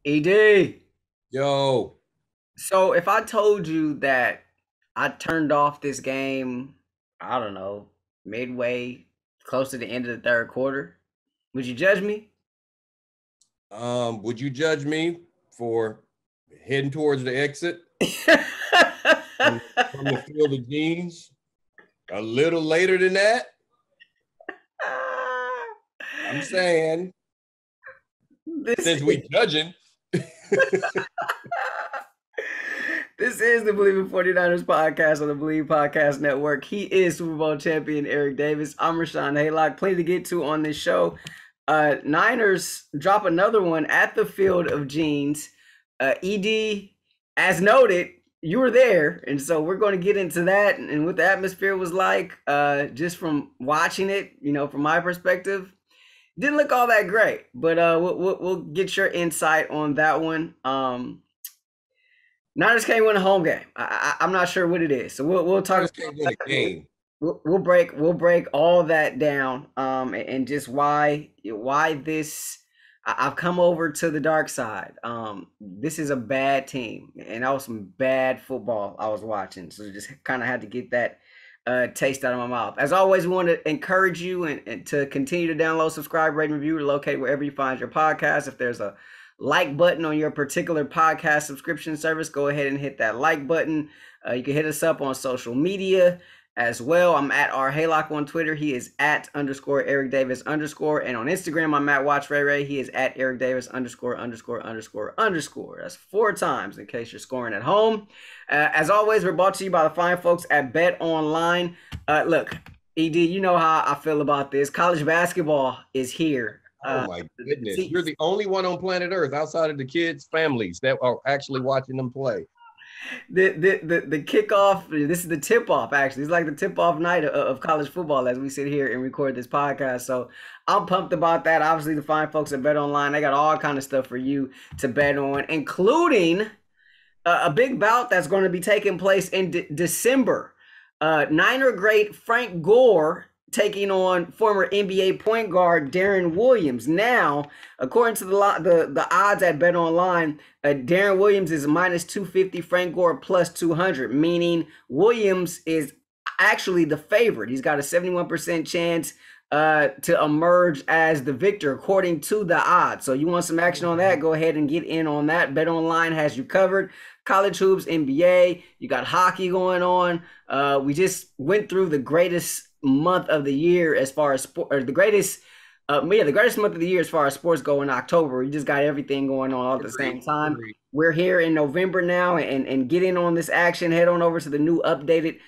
ED. Yo, So if I told you that I turned off this game, I don't know, midway, close to the end of the third quarter, would you judge me? would you judge me for heading towards the exit from, from the field of jeans a little later than that? I'm saying, this since we judging, This is the Believe in 49ers podcast on the Believe Podcast Network. He is Super Bowl champion Eric Davis. I'm Rahshaun Haylock. Plenty to get to on this show. Niners drop another one at the Field of Jeans. ED, as noted, you were there, and so we're going to get into that and what the atmosphere was like. Just from watching it, from my perspective, didn't look all that great. But we'll get your insight on that one. Niners can't win a home game. I'm not sure what it is. So we'll talk Niners about can't win a that. game. We'll break all that down and just why this I've come over to the dark side. This is a bad team, and that was some bad football I was watching. So just kind of had to get that taste out of my mouth. As always, we want to encourage you and to continue to download, subscribe, rate, and review, locate wherever you find your podcast. If there's a like button on your particular podcast subscription service, go ahead and hit that like button. You can hit us up on social media as well. I'm at R Haylock on Twitter. He is at _ Eric Davis _ and on Instagram I'm at Watch Ray Ray. He is at Eric Davis _____. That's 4 times in case you're scoring at home. As always, we're brought to you by the fine folks at Bet Online. Look, ED, you know how I feel about this. College basketball is here. Oh my goodness. See, You're the only one on planet Earth outside of the kids' families that are actually watching them play. the kickoff. This is the tip off. Actually, it's like the tip off night of college football as we sit here and record this podcast. So I'm pumped about that. Obviously, the fine folks at Bet Online, they got all kind of stuff for you to bet on, including a big bout that's going to be taking place in December. Niner great Frank Gore taking on former NBA point guard Darren Williams. Now, according to the odds at Bet Online, Darren Williams is minus 250, Frank Gore plus 200, meaning Williams is actually the favorite. He's got a 71% chance to emerge as the victor according to the odds. So you want some action on that? Go ahead and get in on that. Bet Online has you covered. College hoops, NBA, you got hockey going on. We just went through the greatest month of the year as far as sport, or the greatest month of the year as far as sports go in October. You just got everything going on all at the same time. We're here in November now, and get in on this action. Head on over to the new updated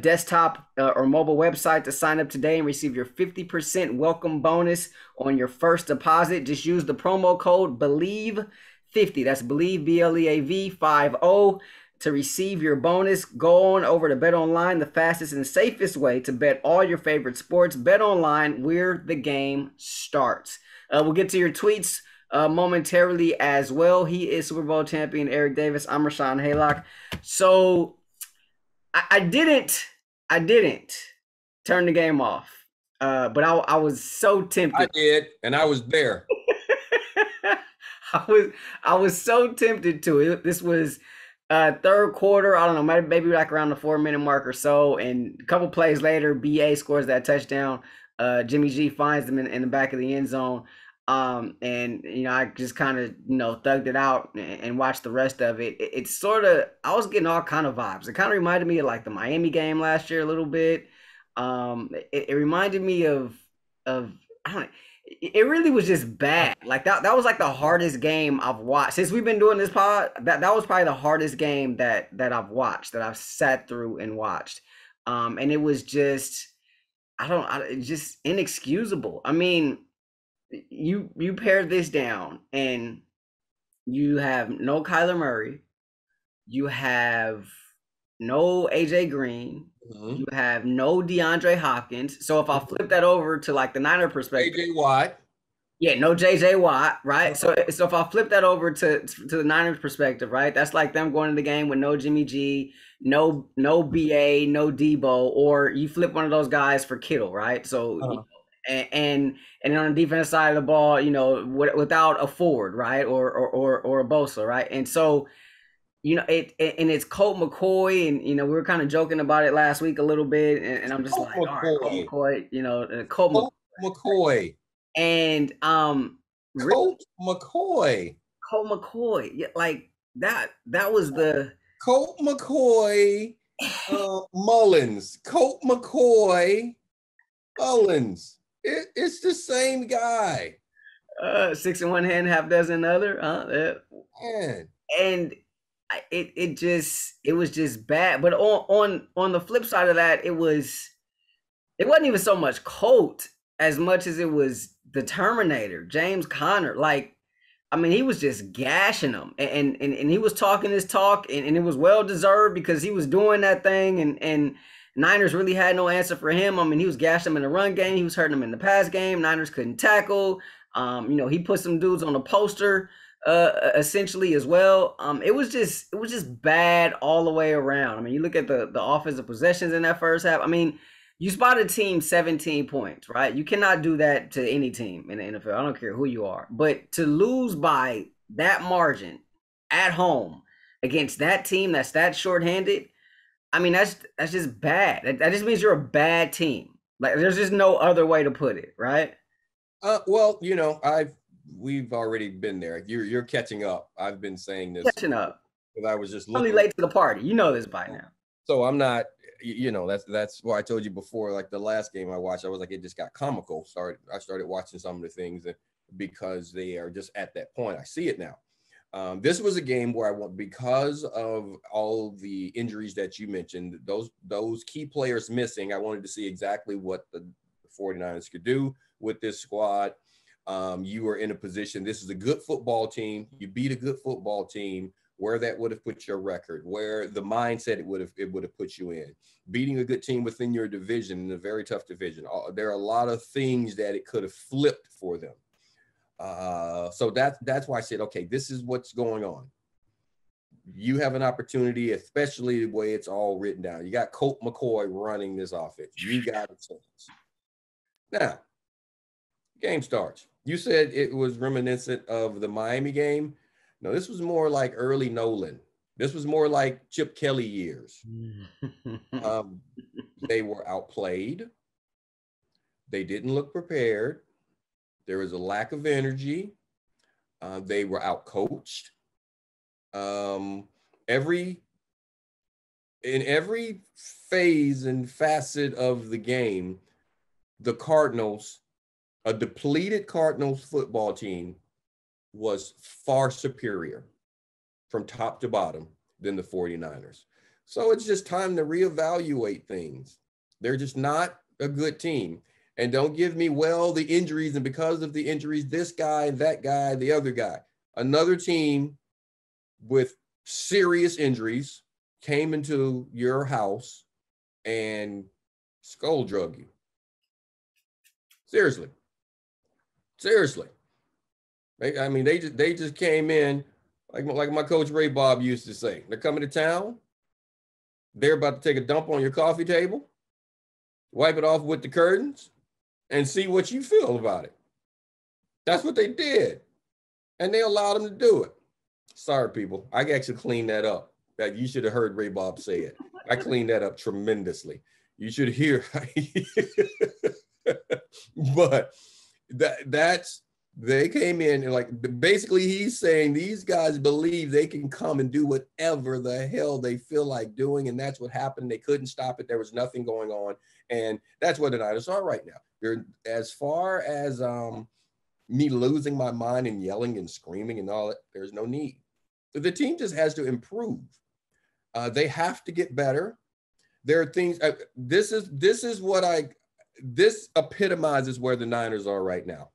desktop or mobile website to sign up today and receive your 50% welcome bonus on your first deposit. Just use the promo code BELIEVE50. That's BELIEVE, BLEAV 50 to receive your bonus. Go on over to Bet Online, the fastest and safest way to bet all your favorite sports. Bet Online, where the game starts. We'll get to your tweets momentarily as well. He is Super Bowl champion Eric Davis. I'm Rahshaun Haylock. So I didn't turn the game off, but I was so tempted. I did, and I was there. I was so tempted to. This was third quarter. I don't know, maybe like around the 4-minute mark or so, and a couple plays later, BA scores that touchdown. Jimmy G finds them in the back of the end zone. And I just kind of thugged it out and watched the rest of it. It's sort of, I was getting all kind of vibes. It kind of reminded me of like the Miami game last year a little bit. It reminded me of I don't know, it really was just bad. Like that was like the hardest game I've watched since we've been doing this pod. That was probably the hardest game that I've watched, that I've sat through and watched. And it was just, it's just inexcusable. I mean, you pare this down and you have no Kyler Murray, you have no AJ Green, Mhm. you have no DeAndre Hopkins. So if I flip that over to like the Niner perspective, AJ Watt. yeah, no JJ Watt, right? So if I flip that over to the Niners perspective, right? That's like them going to the game with no Jimmy G, no BA, no Debo, or you flip one of those guys for Kittle, right? So Uh-huh. And on the defensive side of the ball, you know, without a Ford, right, or a Bosa, right, and so you know and it's Colt McCoy, and you know we were kind of joking about it last week a little bit, and I'm just Colt like, all right, Colt McCoy. McCoy, you know, Colt McCoy, Colt McCoy. and really Colt McCoy. Colt McCoy, yeah, like that was the Colt McCoy. Mullins. Colt McCoy. Mullins. It's the same guy. six in one hand, half dozen in the other, yeah. Man. And it was just bad. But on the flip side of that, it wasn't even so much Colt as much as it was the Terminator, James Conner. Like, I mean, he was just gashing them, and he was talking his talk, and it was well deserved because he was doing that thing, and Niners really had no answer for him. I mean, he was gashing them in the run game, he was hurting them in the pass game. Niners couldn't tackle. You know, he put some dudes on a poster, essentially as well. It was just bad all the way around. I mean, you look at the offensive possessions in that first half. I mean, you spot a team 17 points, right? You cannot do that to any team in the NFL. I don't care who you are. But to lose by that margin at home against that team that's that shorthanded, I mean, that's just bad. That just means you're a bad team. Like, there's just no other way to put it, right? Well, you know, we've already been there. You're catching up. I've been saying this Catching up. because I was just Only looking. late to the party. You know this by now. So I'm not, you know, that's why I told you before, like the last game I watched, I was like, it just got comical. I started watching some of the things because they are just at that point. I see it now. This was a game where because of all the injuries that you mentioned, those key players missing, I wanted to see exactly what the 49ers could do with this squad. You were in a position, this is a good football team. You beat a good football team. Where that would have put your record, where the mindset it would have put you in. Beating a good team within your division, in a very tough division. There are a lot of things that it could have flipped for them. So that's why I said, okay, this is what's going on. You have an opportunity, especially the way it's all written down. You got Colt McCoy running this offense. You got a chance. Now, game starts. You said it was reminiscent of the Miami game. No, this was more like early Nolan. This was more like Chip Kelly years. They were outplayed. They didn't look prepared. There was a lack of energy. They were outcoached. In every phase and facet of the game, the Cardinals, a depleted Cardinals football team, was far superior from top to bottom than the 49ers. So it's just time to reevaluate things. They're just not a good team. And don't give me, well, the injuries, and because of the injuries, this guy, that guy, the other guy. Another team with serious injuries came into your house and skull drug you. Seriously. I mean, they just came in like my coach Ray Bob used to say. They're coming to town. They're about to take a dump on your coffee table, wipe it off with the curtains, and see what you feel about it. That's what they did, and they allowed them to do it. Sorry, people. I actually cleaned that up. That you should have heard Ray Bob say it. I cleaned that up tremendously. You should hear. But that's. They came in and like basically he's saying these guys believe they can come and do whatever the hell they feel like doing. And that's what happened. They couldn't stop it. There was nothing going on. And that's what the Niners are right now. They're, as far as me losing my mind and yelling and screaming and all that, there's no need. The team just has to improve. They have to get better. There are things, this epitomizes where the Niners are right now.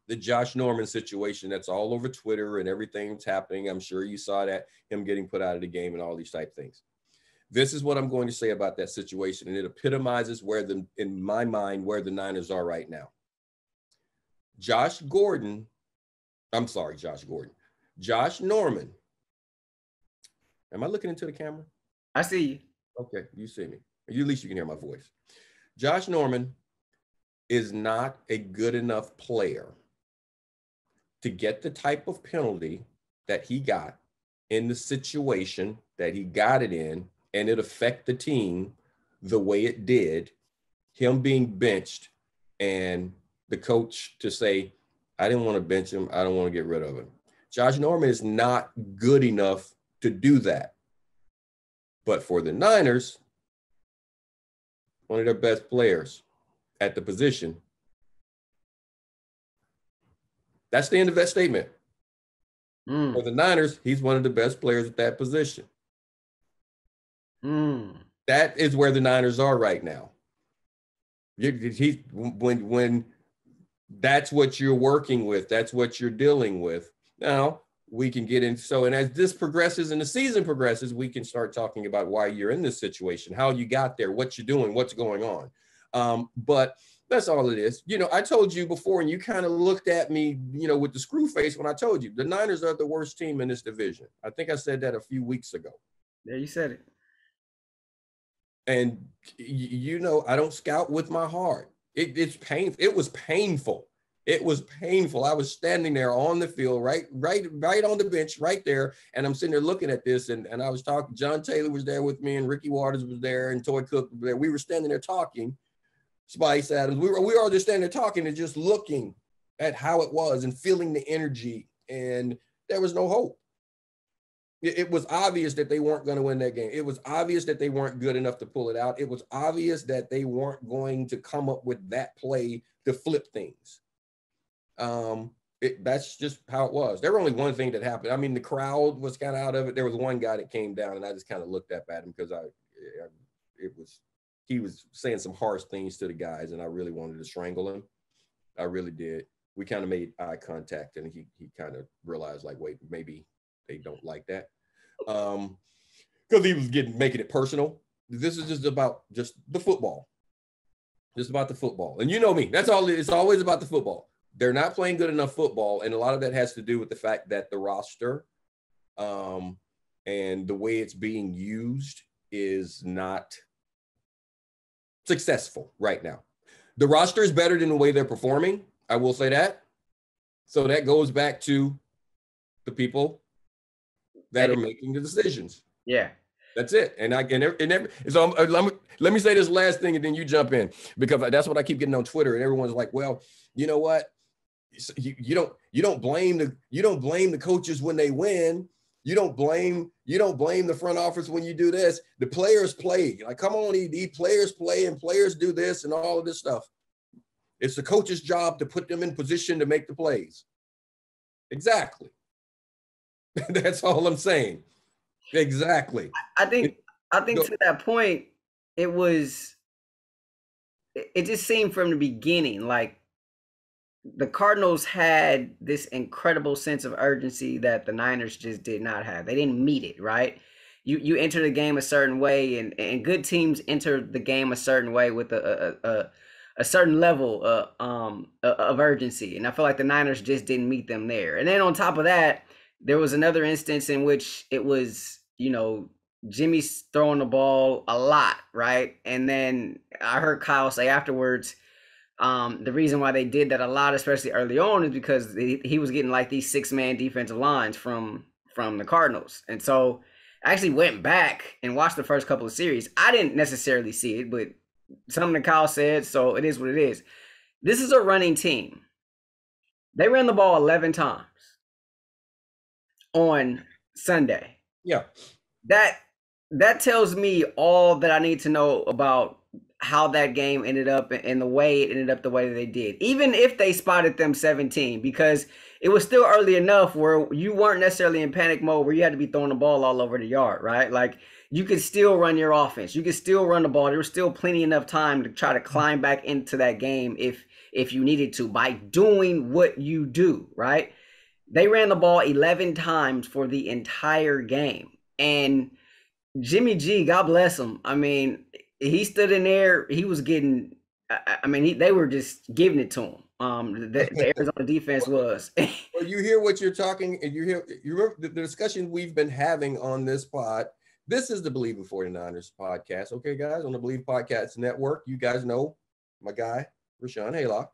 The Josh Norman situation that's all over Twitter and everything that's happening. I'm sure you saw that, him getting put out of the game and all these type things. This is what I'm going to say about that situation. And it epitomizes in my mind, where the Niners are right now. Josh Norman. Am I looking into the camera? I see you. Okay, you see me. At least you can hear my voice. Josh Norman is not a good enough player to get the type of penalty that he got in the situation that he got it in, and it affect the team the way it did, him being benched and the coach to say, I didn't want to bench him. I don't want to get rid of him. Josh Norman is not good enough to do that. But for the Niners, one of their best players at the position. That's the end of that statement. For the Niners, he's one of the best players at that position. That is where the Niners are right now. When that's what you're working with, that's what you're dealing with. Now we can get in. So, and as this progresses and the season progresses, we can start talking about why you're in this situation, how you got there, what you're doing, what's going on. But that's all it is. You know, I told you before, and you kind of looked at me, you know, with the screw face when I told you the Niners are the worst team in this division. I think I said that a few weeks ago. Yeah, you said it. And you know, I don't scout with my heart. It's painful. It was painful. It was painful. I was standing there on the field, right on the bench, right there. And I'm sitting there looking at this. And I was talking, John Taylor was there with me, and Ricky Waters was there, and Toy Cook was there. We were standing there talking, Spice Adams. We were all just standing there talking and just looking at how it was and feeling the energy. And there was no hope. It was obvious that they weren't going to win that game. It was obvious that they weren't good enough to pull it out. It was obvious that they weren't going to come up with that play to flip things. That's just how it was. There was only one thing that happened. I mean, the crowd was kind of out of it. There was one guy that came down, and I just kind of looked up at him because he was saying some harsh things to the guys, and I really wanted to strangle him. I really did. We kind of made eye contact, and he kind of realized, like, wait, maybe they don't like that. Because he was making it personal. This is just about the football. Just about the football. And you know me. That's all. It's always about the football. They're not playing good enough football. And a lot of that has to do with the fact that the roster and the way it's being used is not successful right now. The roster is better than the way they're performing. I will say that. So that goes back to the people that are making the decisions. Yeah. That's it. And so let me say this last thing, and then you jump in, because that's what I keep getting on Twitter, and everyone's like, well, you know what? You don't blame the coaches when they win. You don't blame the front office when you do this. The players play. Like, come on, the players play, and players do this and all of this stuff. It's the coach's job to put them in position to make the plays. Exactly. That's all I'm saying. Exactly. I think to that point, it just seemed from the beginning like the Cardinals had this incredible sense of urgency that the Niners just did not have. They didn't meet it, right? You enter the game a certain way, and good teams enter the game a certain way with a certain level of urgency. And I feel like the Niners just didn't meet them there. And then on top of that, there was another instance in which it was, you know, Jimmy's throwing the ball a lot, right? And then I heard Kyle say afterwards, the reason why they did that a lot, especially early on, is because he was getting like these 6-man defensive lines from the Cardinals. And so I actually went back and watched the first couple of series. I didn't necessarily see it, but something that Kyle said, so it is what it is. This is a running team. They ran the ball 11 times on Sunday. Yeah. That tells me all that I need to know about how that game ended up and the way it ended up the way that they did. Even if they spotted them 17, because it was still early enough where you weren't necessarily in panic mode where you had to be throwing the ball all over the yard, right? Like, you could still run your offense. You could still run the ball. There was still plenty enough time to try to climb back into that game if you needed to by doing what you do, right? They ran the ball 11 times for the entire game. And Jimmy G, God bless him. I mean, he stood in there. He was getting, they were just giving it to him. The Arizona defense was. Well, you hear what you're talking, and you remember the discussion we've been having on this pod. This is the Believe in 49ers podcast. Okay, guys, on the Believe Podcast Network. You guys know my guy, Rahshaun Haylock,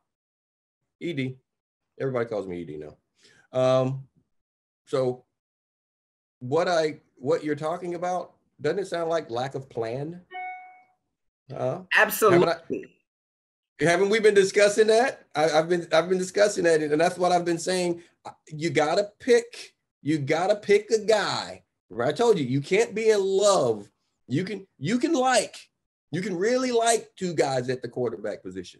ED. Everybody calls me ED now. So what you're talking about, doesn't it sound like lack of plan? Absolutely. Haven't we been discussing that? I've been discussing that, and that's what I've been saying. You gotta pick a guy. Right? I told you, you can't be in love. You can really like two guys at the quarterback position,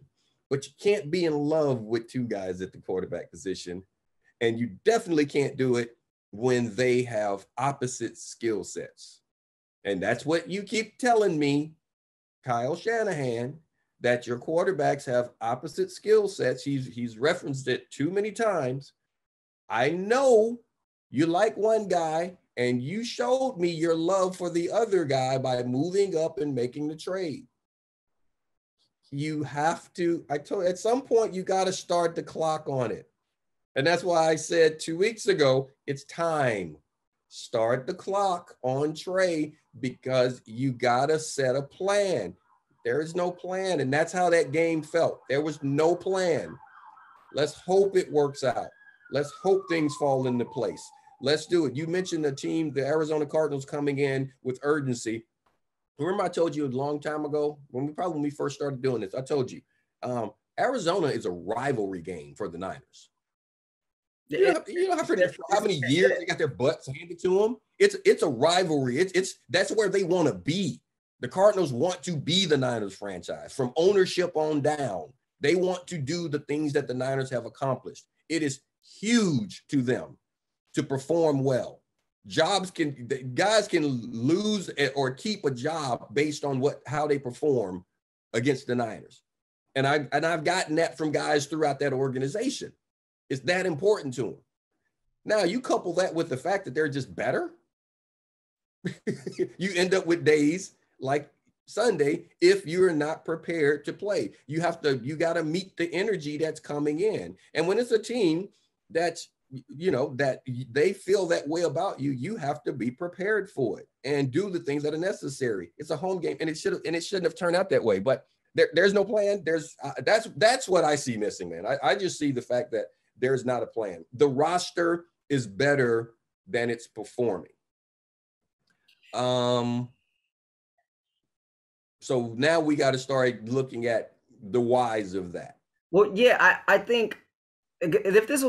but you can't be in love with two guys at the quarterback position, and you definitely can't do it when they have opposite skill sets. And that's what you keep telling me, Kyle Shanahan, that your quarterbacks have opposite skill sets. He's referenced it too many times. I know you like one guy, and you showed me your love for the other guy by moving up and making the trade. You have to, I told you, at some point, you got to start the clock on it. And that's why I said 2 weeks ago, it's time. Start the clock on Trey, because you got to set a plan. There is no plan, and that's how that game felt. There was no plan. Let's hope it works out. Let's hope things fall into place. Let's do it. You mentioned the team, the Arizona Cardinals, coming in with urgency. Remember I told you a long time ago, when we first started doing this, I told you, Arizona is a rivalry game for the Niners. You know how many years they got their butts handed to them? It's a rivalry. That's where they want to be. The Cardinals want to be the Niners franchise from ownership on down. They want to do the things that the Niners have accomplished. It is huge to them to perform well. Guys can lose or keep a job based on how they perform against the Niners. And I've gotten that from guys throughout that organization. It's that important to them. Now you couple that with the fact that they're just better. You end up with days like Sunday if you're not prepared to play. You got to meet the energy that's coming in. And when it's a team that's, that they feel that way about you, you have to be prepared for it and do the things that are necessary. It's a home game, and it shouldn't have turned out that way. But there's no plan. That's what I see missing, man. I just see the fact that there's not a plan. The roster is better than it's performing. So now we got to start looking at the whys of that. Well, yeah, I think if this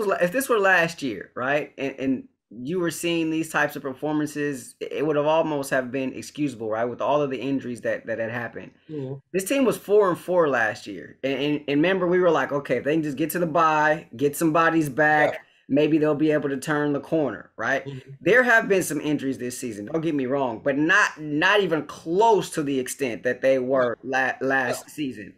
were last year, right, and you were seeing these types of performances, it would have almost have been excusable, right, with all of the injuries that had happened. Mm-hmm. This team was 4-4 last year, and remember, we were like, okay, if they can just get to the bye, get some bodies back, maybe they'll be able to turn the corner, right? Mm-hmm. There have been some injuries this season, don't get me wrong, but not even close to the extent that they were last season.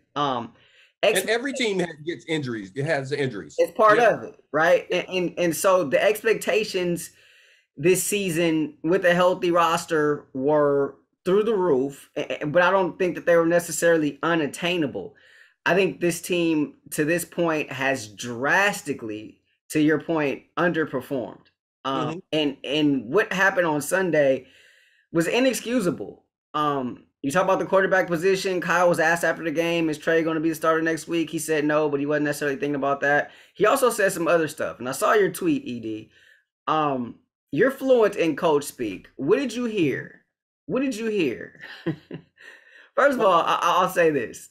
And every team gets injuries. It has injuries. It's part of it, right? And so the expectations this season with a healthy roster were through the roof, but I don't think that they were necessarily unattainable. I think this team to this point has drastically, to your point, underperformed. Mm-hmm. And what happened on Sunday was inexcusable. You talk about the quarterback position. Kyle was asked after the game, is Trey going to be the starter next week? He said no, but he wasn't necessarily thinking about that. He also said some other stuff. And I saw your tweet, ED. You're fluent in coach speak. What did you hear? First of all, I'll say this.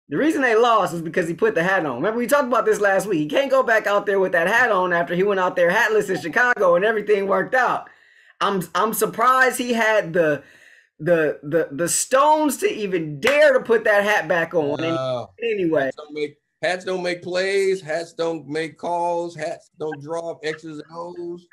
The reason they lost is because he put the hat on. Remember, we talked about this last week. He can't go back out there with that hat on after he went out there hatless in Chicago and everything worked out. I'm surprised he had the stones to even dare to put that hat back on. Anyway, hats don't make plays. Hats don't make calls. Hats don't draw up X's and O's.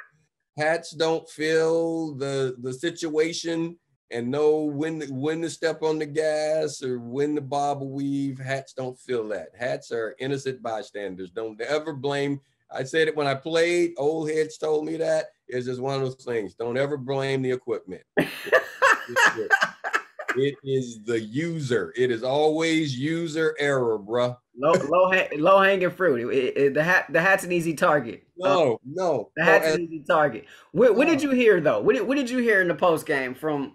Hats don't feel the situation and know when to step on the gas or when to bob or weave. Hats don't feel that. Hats are innocent bystanders. Don't ever blame. I said it when I played. Old heads told me that. It's just one of those things. Don't ever blame the equipment. It is the user. It is always user error, bruh. Low hanging fruit. The hat's an easy target. No. The hat's an easy target. What did you hear though? What did you hear in the post game from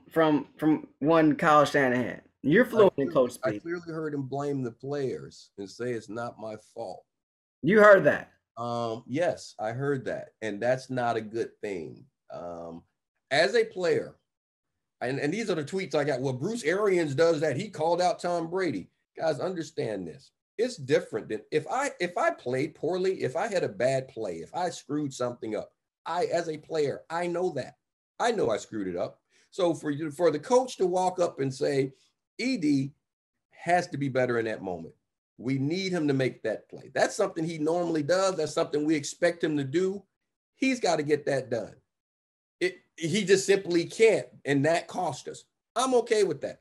one Kyle Shanahan? You're fluent in coach I speak. clearly heard him blame the players and say it's not my fault. You heard that. Yes, I heard that, and that's not a good thing. As a player, and these are the tweets I got. Well, Bruce Arians does that. He called out Tom Brady. Guys, understand this. It's different than if I played poorly, if I had a bad play, if I screwed something up. I, as a player, I know that. I know I screwed it up. So for the coach to walk up and say, ED has to be better in that moment. We need him to make that play. That's something he normally does. That's something we expect him to do. He's got to get that done. He just simply can't, and that cost us. I'm okay with that.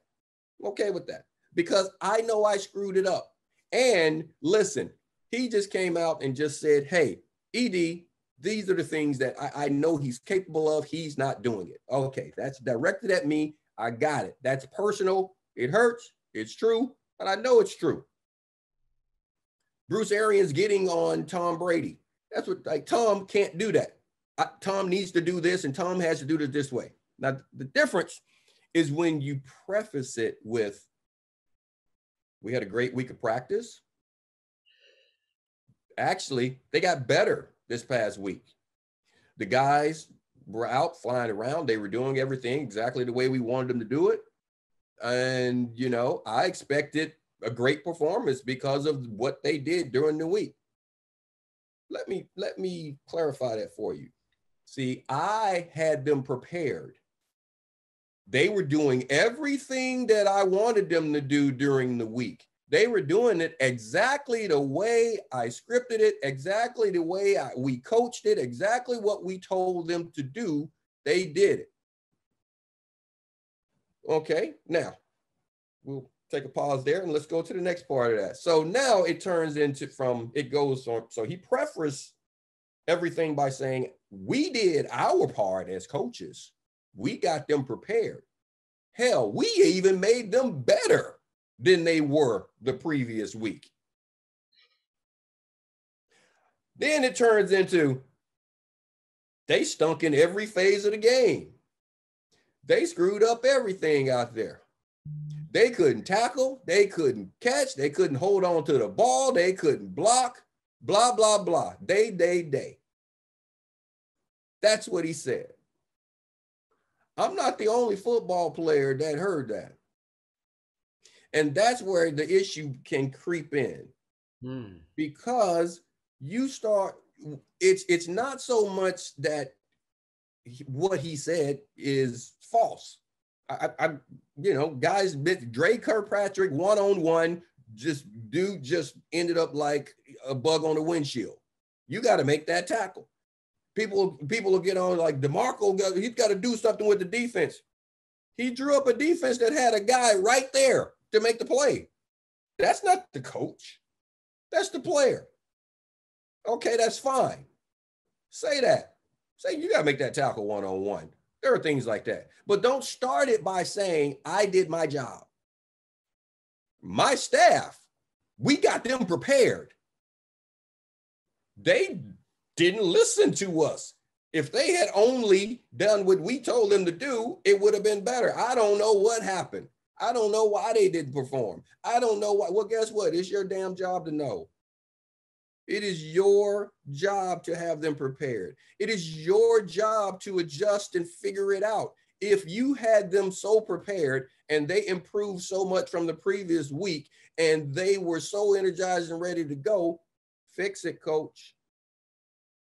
I'm okay with that because I know I screwed it up. And listen, he just came out and just said, hey, ED, these are the things that I know he's capable of. He's not doing it. Okay, that's directed at me. I got it. That's personal. It hurts. It's true, but I know it's true. Bruce Arians getting on Tom Brady. That's what, like, Tom can't do that. Tom needs to do this, and Tom has to do it this way. Now, the difference is when you preface it with, we had a great week of practice. Actually, they got better this past week. The guys were out flying around. They were doing everything exactly the way we wanted them to do it. And, you know, I expected a great performance because of what they did during the week. Let me clarify that for you. See, I had them prepared. They were doing everything that I wanted them to do during the week. They were doing it exactly the way I scripted it, exactly the way we coached it, exactly what we told them to do. They did it. Okay, now we'll take a pause there and let's go to the next part of that. So now it turns into so he prefaced everything by saying, we did our part as coaches. We got them prepared. Hell, we even made them better than they were the previous week. Then it turns into, they stunk in every phase of the game. They screwed up everything out there. They couldn't tackle. They couldn't catch. They couldn't hold on to the ball. They couldn't block. Blah, blah, blah. They. That's what he said. I'm not the only football player that heard that. And that's where the issue can creep in. Because you start, it's not so much that what he said is false. Guys, Dre Kirkpatrick one-on-one, just ended up like a bug on the windshield. You got to make that tackle. People will get on like DeMarco, he's got to do something with the defense. He drew up a defense that had a guy right there to make the play. That's not the coach. That's the player. Okay, that's fine. Say that. Say you got to make that tackle one-on-one. There are things like that. But don't start it by saying, I did my job. My staff, we got them prepared. They didn't listen to us. If they had only done what we told them to do, it would have been better. I don't know what happened. I don't know why they didn't perform. I don't know why. Well, guess what? It's your damn job to know. It is your job to have them prepared. It is your job to adjust and figure it out. If you had them so prepared and they improved so much from the previous week and they were so energized and ready to go, fix it, coach.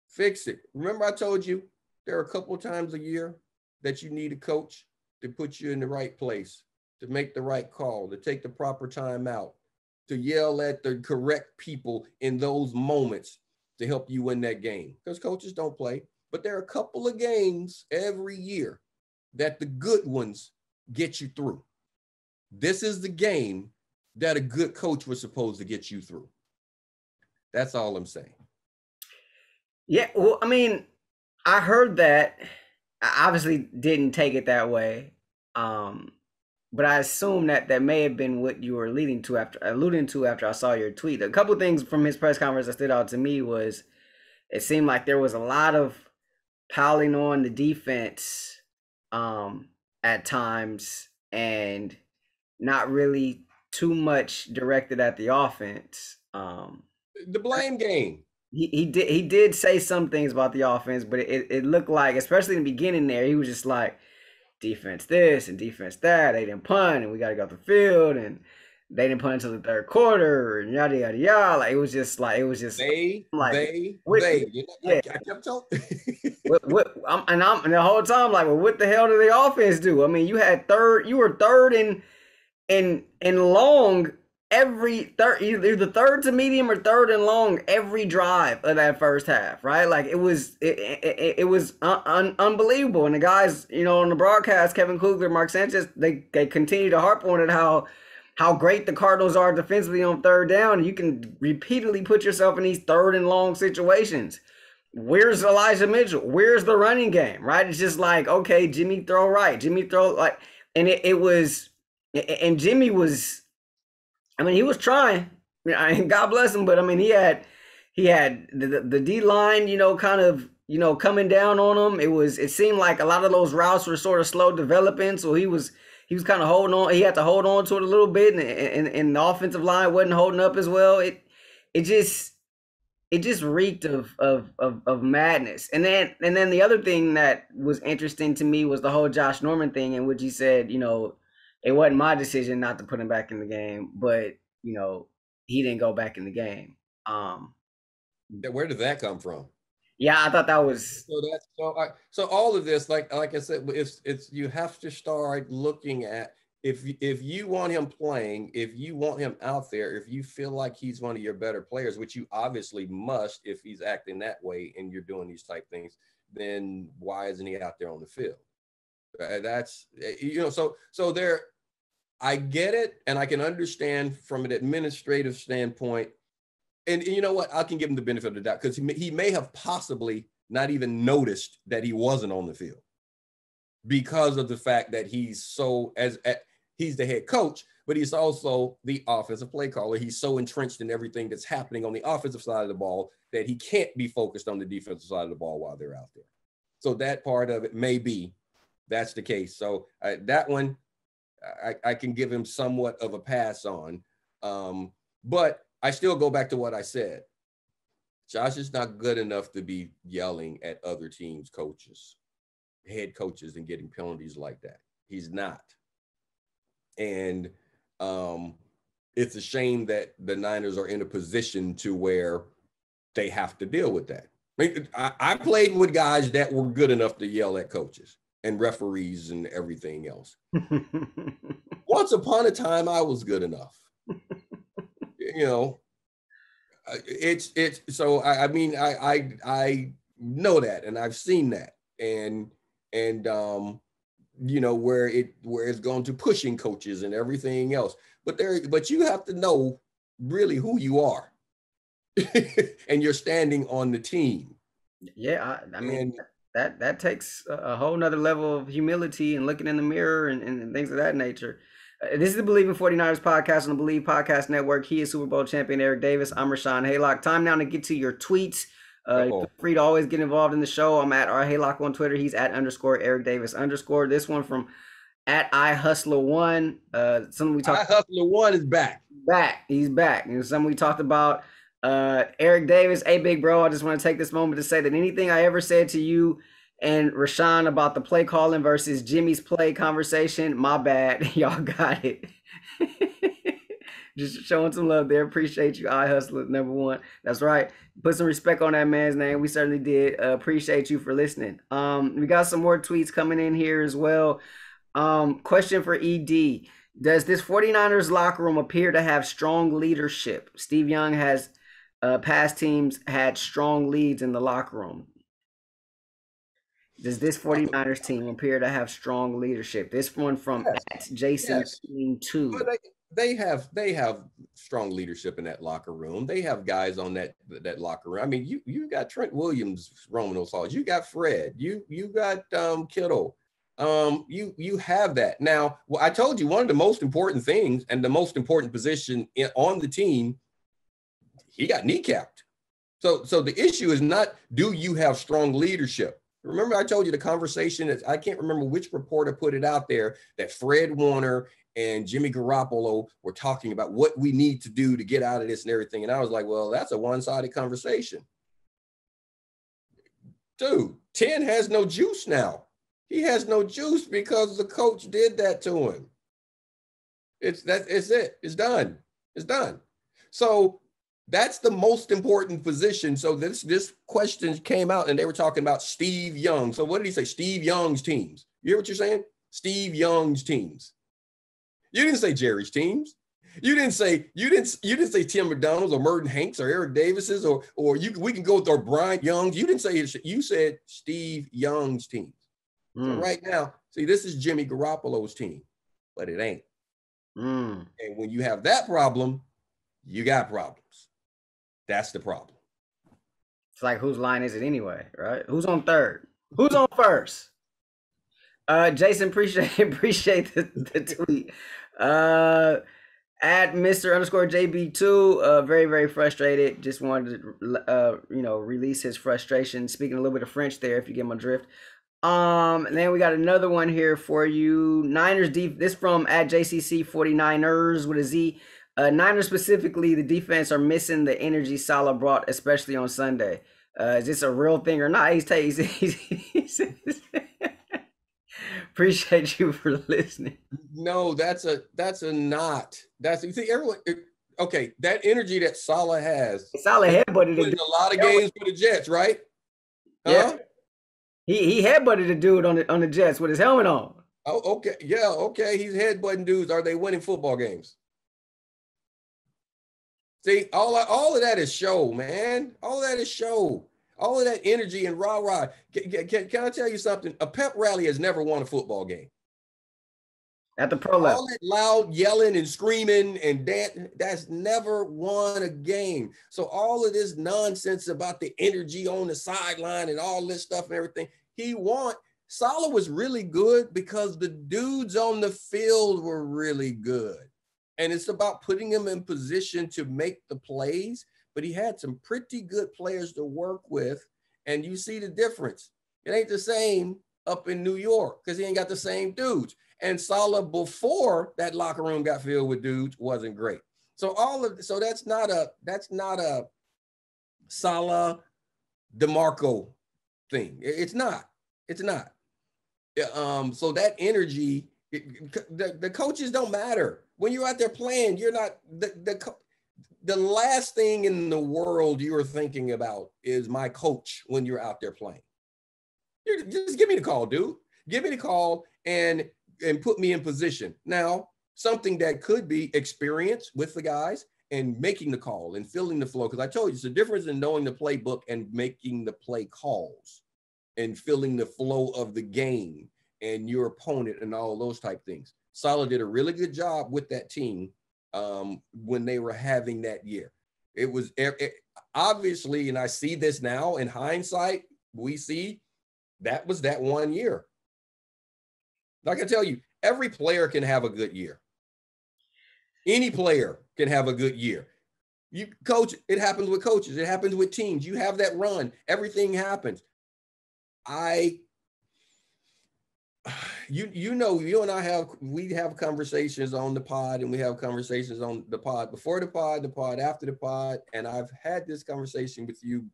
Fix it. Remember I told you there are a couple of times a year that you need a coach to put you in the right place, to make the right call, to take the proper time out, to yell at the correct people in those moments to help you win that game. Because coaches don't play, but there are a couple of games every year that the good ones get you through. This is the game that a good coach was supposed to get you through. That's all I'm saying. Yeah, well, I mean, I heard that. I obviously didn't take it that way. But I assume that may have been what you were alluding to after I saw your tweet. A couple of things from his press conference that stood out to me was it seemed like there was a lot of piling on the defense at times, and not really too much directed at the offense. The blame game. He did say some things about the offense, but it looked like, especially in the beginning there, he was just like, defense this and defense that. They didn't punt, and we got to go off the field, and they didn't punt until the third quarter, and yada yada yada. Like it was just like what, I yeah. kept telling. And the whole time like, well, what the hell did the offense do? I mean, you were third and long every third, either third to medium or third and long every drive of that first half, right? Like it was unbelievable. And the guys, on the broadcast, Kevin Kugler, Mark Sanchez, they continue to harp on it, how great the Cardinals are defensively on third down. You can repeatedly put yourself in these third and long situations. Where's Elijah Mitchell? Where's the running game? Right? It's just like, okay, Jimmy throw right, Jimmy throw like, and it was, and Jimmy was, I mean, he was trying. God bless him, but I mean, he had the D line, kind of, coming down on him. It seemed like a lot of those routes were sort of slow developing, so he was kind of holding on. He had to hold on to it a little bit, and the offensive line wasn't holding up as well. It just reeked of madness. And then the other thing that was interesting to me was the whole Josh Norman thing, in which he said, it wasn't my decision not to put him back in the game, but he didn't go back in the game. Where did that come from? Yeah, I thought that was so all of this, like I said, it's you have to start looking at if you want him playing, if you want him out there, if you feel like he's one of your better players, which you obviously must if he's acting that way and you're doing these type things, then why isn't he out there on the field? That's so there. I get it, and I can understand from an administrative standpoint. And you know what? I can give him the benefit of the doubt because he may have possibly not even noticed that he wasn't on the field because of the fact that he's he's the head coach, but he's also the offensive play caller. He's so entrenched in everything that's happening on the offensive side of the ball that he can't be focused on the defensive side of the ball while they're out there. So that part of it may be that's the case. So that one, I can give him somewhat of a pass on. But I still go back to what I said. Josh is not good enough to be yelling at other teams' coaches, head coaches, and getting penalties like that. He's not. And it's a shame that the Niners are in a position to where they have to deal with that. I played with guys that were good enough to yell at coaches and referees and everything else. Once upon a time, I was good enough. It's so I mean I know that, and I've seen that, and where it's gone to pushing coaches and everything else, but you have to know really who you are and you're standing on the team. Yeah, I mean, that takes a whole nother level of humility and looking in the mirror and things of that nature. This is the Believe in 49ers podcast on the Believe Podcast Network. He is Super Bowl champion Eric Davis. I'm Rahshaun Haylock. Time now to get to your tweets. Feel free to always get involved in the show. I'm at @Haylock on Twitter. He's at _Eric Davis _ This one from at @iHustler1. Something we talked. iHustler1 is back. He's back. Something we talked about. Eric Davis, hey big bro, I just want to take this moment to say that anything I ever said to you and Rahshaun about the play calling versus Jimmy's play conversation, my bad. Y'all got it. Just showing some love there. Appreciate you, iHustler #1. That's right. Put some respect on that man's name. We certainly did. Appreciate you for listening. We got some more tweets coming in here as well. Question for ED. Does this 49ers locker room appear to have strong leadership? Steve Young has past teams had strong leads in the locker room. Does this 49ers team appear to have strong leadership? This one from Jason 2. They have strong leadership in that locker room. They have guys on that locker room. I mean, you got Trent Williams roaming those halls. You got Fred. You got Kittle. You have that. Now, well, I told you one of the most important things and the most important position on the team, he got kneecapped. So the issue is not, do you have strong leadership? Remember, I told you the conversation that I can't remember which reporter put it out there that Fred Warner and Jimmy Garoppolo were talking about what we need to do to get out of this and everything. And I was like, well, that's a one-sided conversation. Dude, 10 has no juice now. He has no juice because the coach did that to him. It's it. It's done. It's done. So that's the most important position. So this question came out and they were talking about Steve Young. So what did he say? Steve Young's teams. You hear what you're saying? Steve Young's teams. You didn't say Jerry's teams. You didn't say Tim McDonald's or Merton Hanks or Eric Davis's or we can go with our Bryant Young's. You didn't say it. You said Steve Young's teams. So right now, see, this is Jimmy Garoppolo's team, but it ain't. And when you have that problem, you got problems. That's the problem. It's like, whose line is it anyway, right? Who's on third? Who's on first? Jason, appreciate the tweet. At Mr_JB2, very, very frustrated. Just wanted to, release his frustration. Speaking a little bit of French there, if you get my drift. And then we got another one here for you. Niners this from at JCC49ers with a Z. Niners specifically, the defense are missing the energy Saleh brought, especially on Sunday. Is this a real thing or not? He's appreciate you for listening. No, that's a not. You see, everyone. Okay, that energy that Saleh has. Saleh headbutted a lot of games for the Jets, right? Yeah. He headbutted a dude on the Jets with his helmet on. Oh, okay. Yeah, okay. He's headbutting dudes. Are they winning football games? See, all of that is show, man. All of that is show. All of that energy and rah-rah. Can I tell you something? A pep rally has never won a football game. At the pro level. All that loud yelling and screaming and that's never won a game. So all of this nonsense about the energy on the sideline and all this stuff and everything, Saleh was really good because the dudes on the field were really good. And it's about putting him in position to make the plays, but he had some pretty good players to work with. And you see the difference. It ain't the same up in New York because he ain't got the same dudes. And Saleh, before that locker room got filled with dudes, wasn't great. So that's not a Saleh DeMarco thing. It's not. So that energy, the coaches don't matter. When you're out there playing, you're not the last thing in the world you're thinking about is my coach when you're out there playing. Just give me the call, dude. Give me the call and put me in position. Now, something that could be experience with the guys and making the call and filling the flow. Because I told you, it's a difference in knowing the playbook and making the play calls and filling the flow of the game and your opponent and all those type things. Saleh did a really good job with that team when they were having that year. It was obviously, and I see this now in hindsight, we see that was that 1 year. Like I tell you, every player can have a good year. Any player can have a good year. You coach, it happens with coaches. It happens with teams. You have that run. Everything happens. You and I have conversations on the pod, and we have conversations on the pod before the pod after the pod. And I've had this conversation with you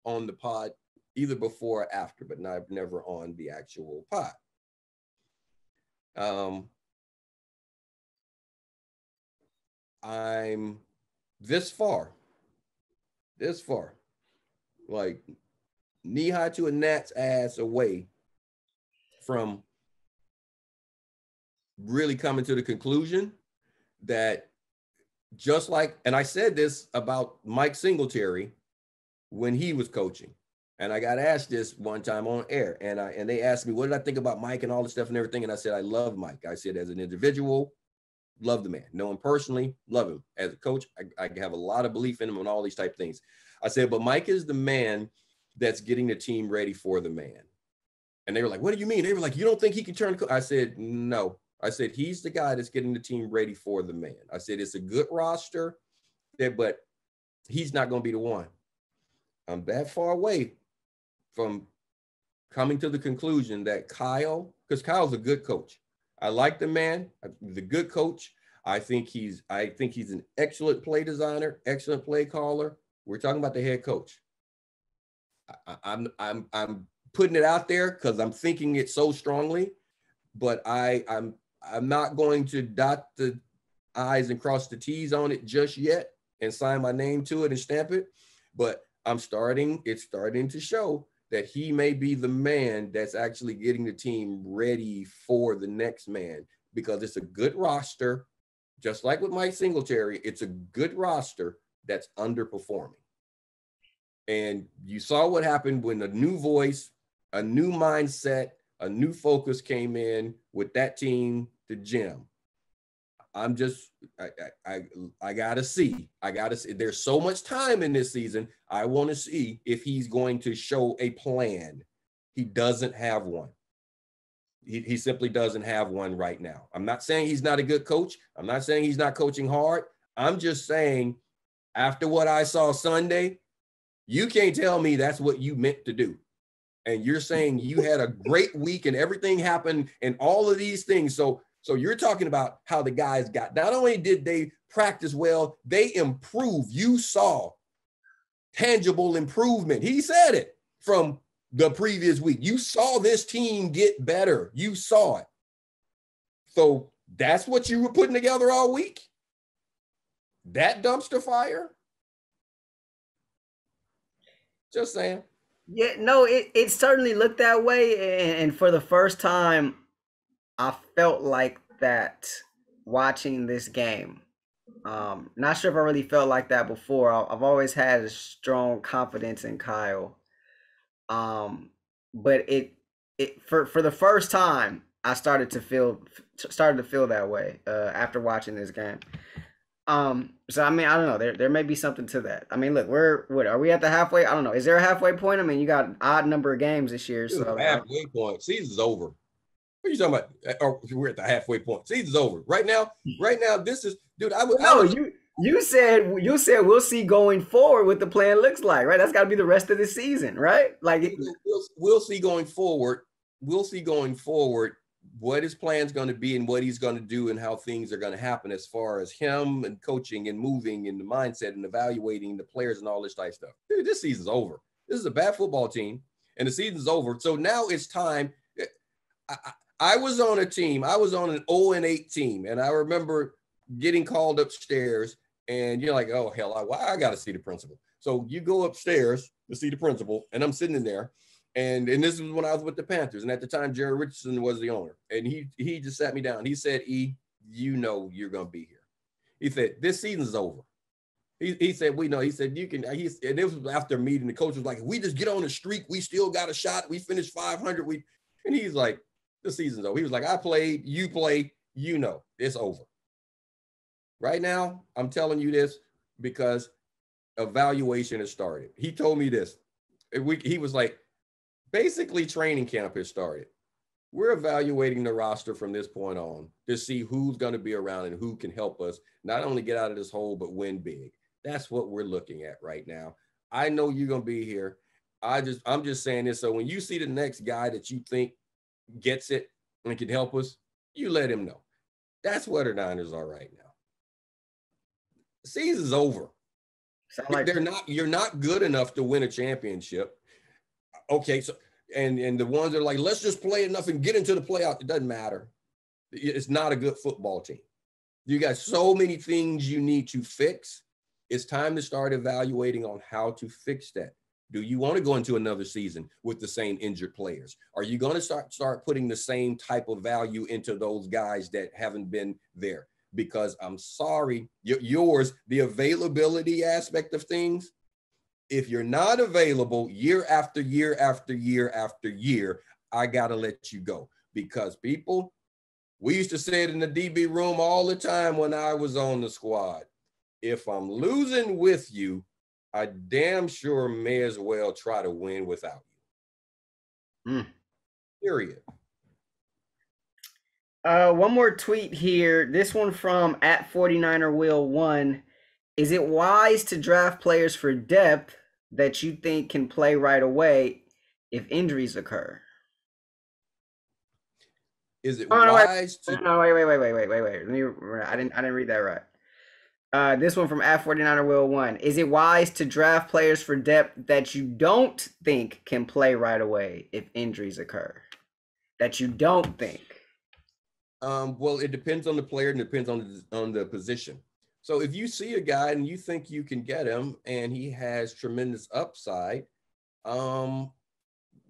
on the pod either before or after, but never on the actual pod. I'm this far, like knee high to a gnat's ass away from really coming to the conclusion that just like, and I said this about Mike Singletary when he was coaching, and I got asked this one time on air, and they asked me, what did I think about Mike and all this stuff and everything? And I said, I love Mike. I said, as an individual, love the man. Know him personally, love him. As a coach, I have a lot of belief in him and all these type things. I said, but Mike is the man that's getting the team ready for the man. And they were like, what do you mean? They were like, you don't think he can turn? I said, no. I said, he's the guy that's getting the team ready for the man. I said, it's a good roster, but he's not going to be the one. I'm that far away from coming to the conclusion that Kyle, because Kyle's a good coach. I like the man, the good coach. I think he's an excellent play designer, excellent play caller. We're talking about the head coach. I'm putting it out there because I'm thinking it so strongly, but I'm not going to dot the I's and cross the T's on it just yet and sign my name to it and stamp it. But it's starting to show that he may be the man that's actually getting the team ready for the next man, because it's a good roster. Just like with Mike Singletary, it's a good roster that's underperforming. And you saw what happened when a new voice, a new mindset, a new focus came in with that team to Jim. I gotta see. There's so much time in this season. I want to see if he's going to show a plan. He doesn't have one. He simply doesn't have one right now. I'm not saying he's not a good coach. I'm not saying he's not coaching hard. I'm just saying, after what I saw Sunday, you can't tell me that's what you meant to do. And you're saying you had a great week and everything happened and all of these things. So you're talking about how the guys got, not only did they practice well, they improved. You saw tangible improvement. He said it from the previous week. You saw this team get better. You saw it. So that's what you were putting together all week? That dumpster fire? Just saying. Yeah, no, it certainly looked that way. And for the first time, I felt like that watching this game. Not sure if I really felt like that before. I've always had a strong confidence in Kyle. But for the first time, I started to feel that way after watching this game. So I mean, I don't know. There may be something to that. I mean, look, what are we at the halfway? I don't know. Is there a halfway point? I mean, you got an odd number of games this year, so halfway point. Season's over. What are you talking about? Oh, we're at the halfway point. Season's over. Right now, this is, dude. You said we'll see going forward what the plan looks like, right? That's got to be the rest of the season, right? Like we'll see going forward. We'll see going forward what his plan's going to be and what he's going to do and how things are going to happen as far as him and coaching and moving and the mindset and evaluating the players and all this type of stuff. Dude, this season's over. This is a bad football team, and the season's over. So now it's time. I was on a team. I was on an 0-8 team, and I remember getting called upstairs, and you're like, oh, hell, I got to see the principal. So you go upstairs to see the principal, and I'm sitting in there, and this was when I was with the Panthers, and at the time, Jerry Richardson was the owner, and he just sat me down. He said, E, you know you're going to be here. He said, this season's over. He said, we know. He said, you can. And this was after a meeting. The coach was like, if we just get on the streak, we still got a shot. We finished 500. And he's like, the season's over. He was like, I played, you play, you know, it's over. Right now, I'm telling you this because evaluation has started. He told me this. He was like, basically training camp has started. We're evaluating the roster from this point on to see who's going to be around and who can help us not only get out of this hole, but win big. That's what we're looking at right now. I know you're going to be here. I'm just saying this. So when you see the next guy that you think gets it and can help us, you let him know. That's what the Niners are right now. The season's over. Like you're not good enough to win a championship. Okay, so and the ones that are like, let's just play enough and get into the playoff. It doesn't matter. It's not a good football team. You got so many things you need to fix. It's time to start evaluating on how to fix that. Do you want to go into another season with the same injured players? Are you going to start putting the same type of value into those guys that haven't been there? Because I'm sorry, the availability aspect of things, if you're not available year after year after year after year, I got to let you go. Because people, we used to say it in the DB room all the time when I was on the squad. If I'm losing with you, I damn sure may as well try to win without you. Period. One more tweet here. This one from @49erWheel1. Is it wise to draft players for depth that you think can play right away if injuries occur. Is it Oh no, wise to? no, wait. I didn't read that right. This one from at 49er Will 1. Is it wise to draft players for depth that you don't think can play right away if injuries occur? That you don't think. Well, it depends on the player and depends on the position. So if you see a guy and you think you can get him and he has tremendous upside,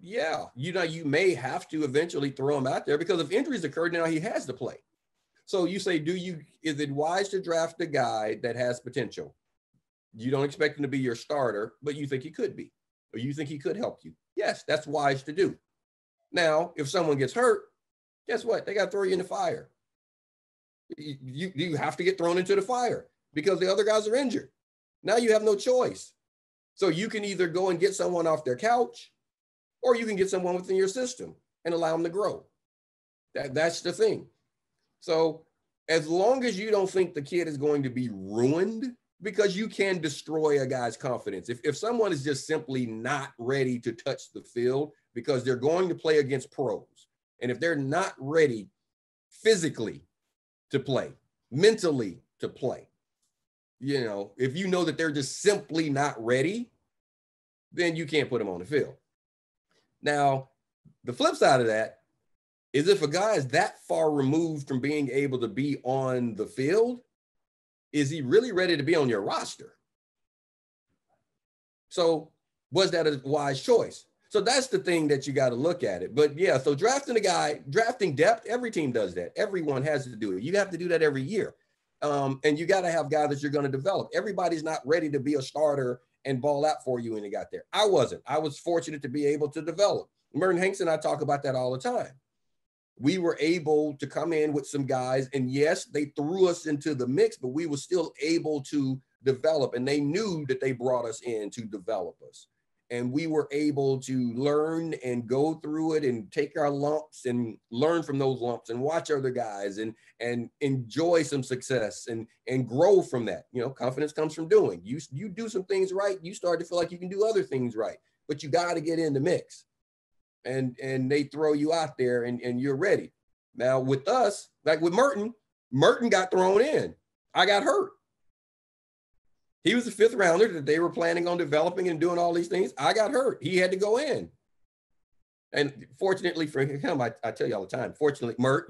yeah, you may have to eventually throw him out there because if injuries occur, now he has to play. So you say, is it wise to draft a guy that has potential? You don't expect him to be your starter, but you think he could be, or you think he could help you. Yes, that's wise to do. Now, if someone gets hurt, guess what? They got to throw you in the fire. You have to get thrown into the fire because the other guys are injured. Now you have no choice. So you can either go and get someone off their couch, or you can get someone within your system and allow them to grow. That's the thing. So as long as you don't think the kid is going to be ruined, because you can destroy a guy's confidence. If someone is just simply not ready to touch the field because they're going to play against pros, and if they're not ready physically to play, mentally to play, if you know that they're just simply not ready, then you can't put them on the field. Now, the flip side of that is if a guy is that far removed from being able to be on the field, is he really ready to be on your roster? So was that a wise choice? So that's the thing that you got to look at it. But yeah, so drafting depth, every team does that. Everyone has to do it. You have to do that every year. And you got to have guys that you're going to develop. Everybody's not ready to be a starter and ball out for you when you got there. I wasn't. I was fortunate to be able to develop. Merton Hanks and I talk about that all the time. We were able to come in with some guys, and yes, they threw us into the mix, but we were still able to develop, and they knew that they brought us in to develop us. And we were able to learn and go through it and take our lumps and learn from those lumps and watch other guys and enjoy some success and grow from that. Confidence comes from doing. You do some things right, you start to feel like you can do other things right, but you got to get in the mix. And they throw you out there and you're ready. Now with us, like with Merton got thrown in. I got hurt. He was the 5th rounder that they were planning on developing and doing all these things. I got hurt. He had to go in. And fortunately for him, I tell you all the time, fortunately, Mert,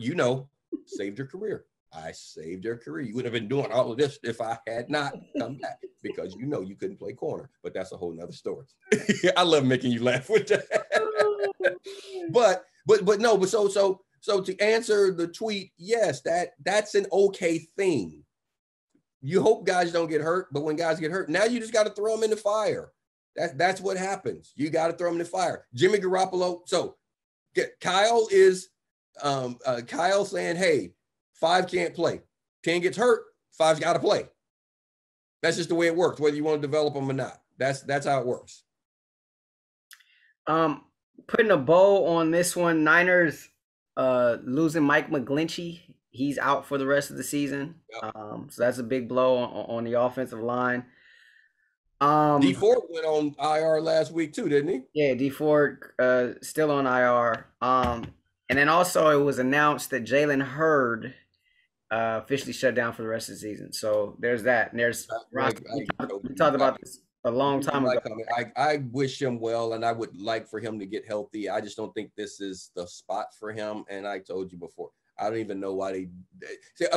saved your career. I saved your career. You would have been doing all of this if I had not come back because you couldn't play corner. But that's a whole nother story. I love making you laugh with that. But so to answer the tweet, yes, that's an okay thing. You hope guys don't get hurt, but when guys get hurt, now you just got to throw them in the fire. That's what happens. You got to throw them in the fire. Jimmy Garoppolo. So Kyle is Kyle saying, hey, 5 can't play. 10 gets hurt, 5's got to play. That's just the way it works, whether you want to develop them or not. That's how it works. Putting a bow on this one, Niners losing Mike McGlinchey. He's out for the rest of the season. Yep. So that's a big blow on the offensive line. D Ford went on IR last week too, didn't he? Yeah, D Ford still on IR. And then also it was announced that Jalen Hurd officially shut down for the rest of the season. So there's that. And there's we talked about this a long time ago. I wish him well, and I would like for him to get healthy. I just don't think this is the spot for him. And I told you before, I don't even know why they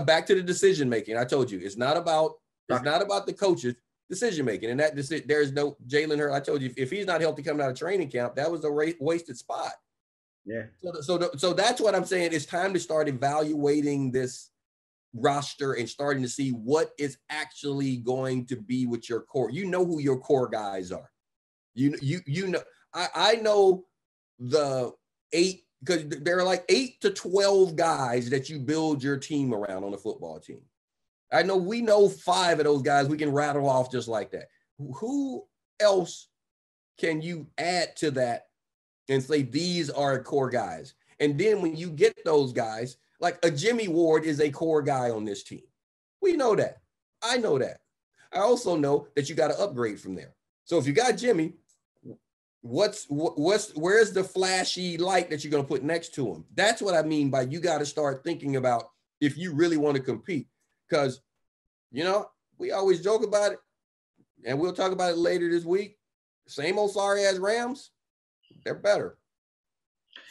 back to the decision making. I told you it's not about the coaches' decision making, and that there's no Jalen Hurd. I told you if he's not healthy coming out of training camp, that was a wasted spot. Yeah. So that's what I'm saying. It's time to start evaluating this roster and starting to see what is actually going to be with your core. You know who your core guys are. You know. I know the 8. Because there are like 8 to 12 guys that you build your team around on a football team. I know we know 5 of those guys we can rattle off just like that. Who else can you add to that and say these are core guys? And then when you get those guys, like a Jimmy Ward is a core guy on this team. We know that. I know that. I also know that you got to upgrade from there. So if you got Jimmy, where's the flashy light that you're going to put next to him? That's what I mean by you got to start thinking about if you really want to compete. Because, we always joke about it, and we'll talk about it later this week. Same old sorry ass Rams, they're better.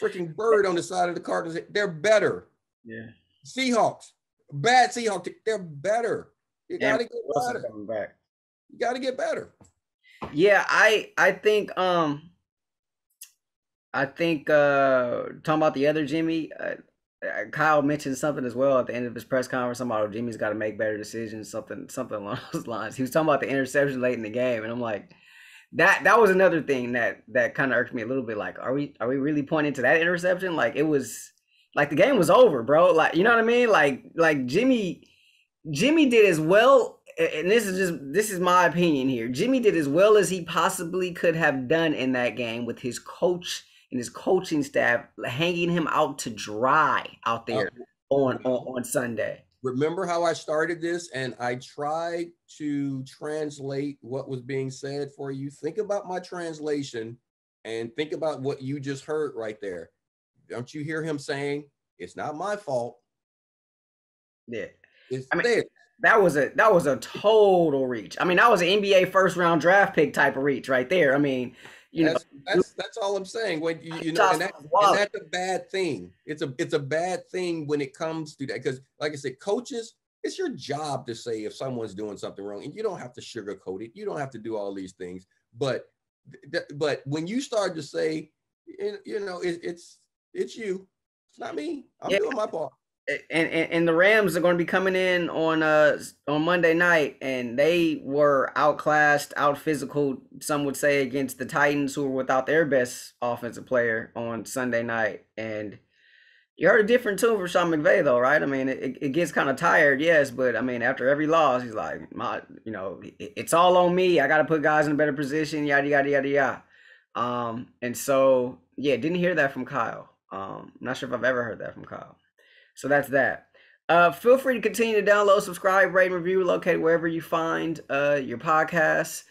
Freaking bird on the side of the Cardinals, they're better. Yeah. Seahawks, bad Seahawks, they're better. You got to get better. Coming back. You got to get better. Yeah, I think talking about the other Jimmy, Kyle mentioned something as well at the end of his press conference about Jimmy's got to make better decisions, something along those lines. He was talking about the interception late in the game, and I'm like, that was another thing that kind of irked me a little bit. Like, are we really pointing to that interception? Like, it was like the game was over, bro. Like, you know what I mean? Like Jimmy did as well, and this is my opinion here. Jimmy did as well as he possibly could have done in that game with his coach and his coaching staff hanging him out to dry out there on Sunday. Remember how I started this and I tried to translate what was being said for you? Think about my translation and think about what you just heard right there. Don't you hear him saying, it's not my fault? Yeah. That was a total reach. I mean, that was an NBA first round draft pick type of reach right there. I mean, that's all I'm saying. When and that's a bad thing. It's a bad thing when it comes to that, because like I said, coaches, it's your job to say if someone's doing something wrong, and you don't have to sugarcoat it. You don't have to do all these things. But when you start to say, it's you, it's not me. I'm doing my part. And the Rams are going to be coming in on Monday night, and they were outclassed, out physical, some would say, against the Titans, who were without their best offensive player on Sunday night. And you heard a different tune from Sean McVay, though, right? I mean, it gets kind of tired, yes, but I mean, after every loss, he's like, it's all on me. I got to put guys in a better position, yada yada yada yada. And so didn't hear that from Kyle. Not sure if I've ever heard that from Kyle. So that's that. Feel free to continue to download, subscribe, rate, and review, located wherever you find your podcasts.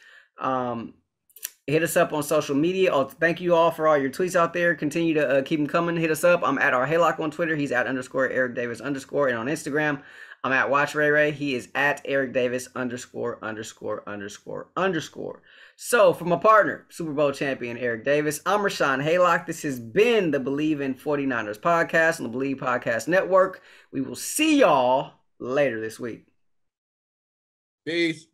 Hit us up on social media. Thank you all for all your tweets out there. Continue to keep them coming. Hit us up. I'm at Haylock on Twitter. He's at _Eric Davis _ and on Instagram, I'm at Watch Ray Ray. He is at Eric Davis _ _____. So for my partner, Super Bowl champion Eric Davis, I'm Rahshaun Haylock. This has been the Believe in 49ers podcast on the Believe Podcast Network. We will see y'all later this week. Peace.